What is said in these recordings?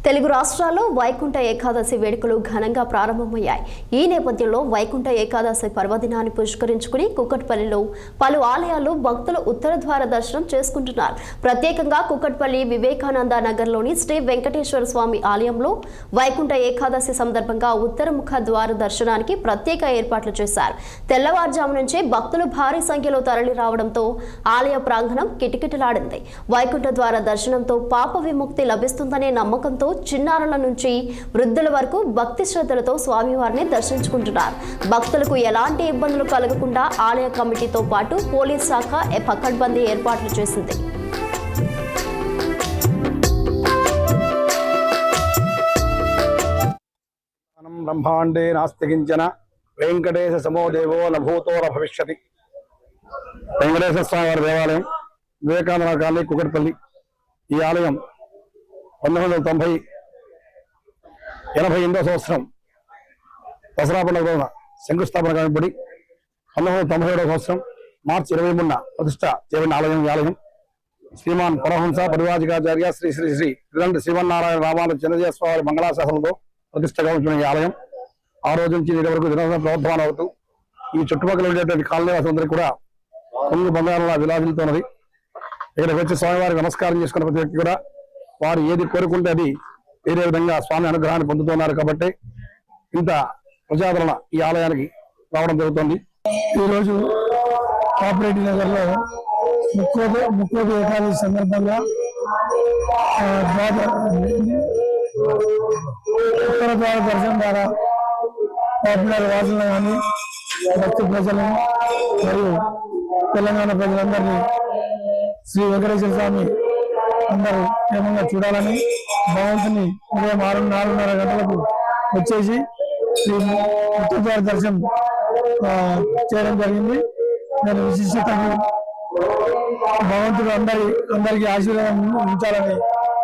తెలుగు రాష్ట్రాల్లో వైకుంఠ ఏకాదశి వేడుకలు ఘనంగా ప్రారంభమయ్యాయి. ఈ నేపథ్యంలో వైకుంఠ ఏకాదశి పర్వదినాన్ని పురస్కరించుకుని కుకట్పల్లిలో పలు ఆలయాల్లో భక్తులు ఉత్తర ద్వార దర్శనం చేసుకుంటున్నారు. ప్రత్యేకంగా కుకట్పల్లి వివేకానంద నగర్లోని శ్రీ వెంకటేశ్వర స్వామి ఆలయంలో వైకుంఠ ఏకాదశి సందర్భంగా ఉత్తరముఖ ద్వార దర్శనానికి ప్రత్యేక ఏర్పాట్లు చేశారు. తెల్లవారుజాము నుంచే భక్తులు భారీ సంఖ్యలో తరలి రావడంతో ఆలయ ప్రాంగణం కిటకిటలాడింది. వైకుంఠ ద్వార దర్శనంతో పాప విముక్తి లభిస్తుందనే నమ్మకంతో చిన్నారుల నుంచి వృద్ధుల వరకు భక్తి శ్రద్ధలతో స్వామివారిని దర్శించుకుంటున్నారు. భక్తులకు ఎలాంటి ఇబ్బందులు కలగకుండా ఆలయ కమిటీతో పాటు పోలీస్ శాఖ పకడ్బందీ ఏర్పాట్లు చేసింది. బ్రహ్మాండే నాస్తి కించన వెంకటేశ సమో దేవో నభూతో భవిష్యతి. వెంకటేశ్వర స్వామి వారి దేవాలయం, వివేకానంద కాలనీ, కుకట్పల్లి. ఈ ఆలయం 1988వ సంవత్సరం దసరా పండుగ రోజున శంకుస్థాపన కాబడి 1997వ సంవత్సరం మార్చి 23న ప్రతిష్ట చేయబడిన ఆలయం. ఈ ఆలయం శ్రీమాన్ పరమహంస పరివాజికాచార్య శ్రీ శ్రీ శ్రీ శ్రీమన్నారాయణ రామాను చంద్రజయ స్వామి మంగళాశాసనంలో ప్రతిష్టగా ఉంటున్న ఈ ఆలయం ఆ రోజు నుంచి నేటి వరకు దినోత్సవం ప్రవర్తమానం అవుతూ ఈ చుట్టుపక్కల ఉండేటువంటి కాలనీవాసులందరికీ కూడా కొంగు బంగారంలా విలాసిల్లుతున్నది. ఇక్కడికి వచ్చి స్వామివారికి నమస్కారం చేసుకున్న ప్రతి వ్యక్తి కూడా వారు ఏది కోరుకుంటే అది వేరే విధంగా స్వామి అనుగ్రహాన్ని పొందుతున్నారు. కాబట్టి ఇంత ప్రజాదరణ ఈ ఆలయానికి రావడం జరుగుతుంది. ఈరోజు కోఆపరేటివ్ నగర్లో ముక్కోటి ఏకాదశి సందర్భంగా ఉత్తర ద్వార దర్శనం ద్వారా కోఆపరేటివ్ వాసులను కానీ భక్తి ప్రజలను మరియు తెలంగాణ ప్రజలందరినీ శ్రీ వెంకటేశ్వర స్వామి అందరూ క్షేమంగా చూడాలని భగవంతుని ఉదయం 4:30 గంటలకు వచ్చేసి శ్రీ ఉత్తర ద్వార దర్శనం చేయడం జరిగింది. దాని విశిష్టతకు భగవంతుడు అందరికీ ఆశీర్వాదం ఉంచాలని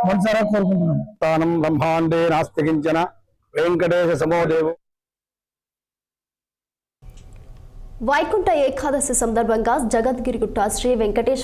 మనసారా కోరుకుంటున్నాం. స్థానం బ్రహ్మాండే నాస్తి కించన వెంకటేశ సమో దేవో. వైకుంఠ ఏకాదశి సందర్భంగా జగద్గిరిగుట్ట శ్రీ వెంకటేశ్వర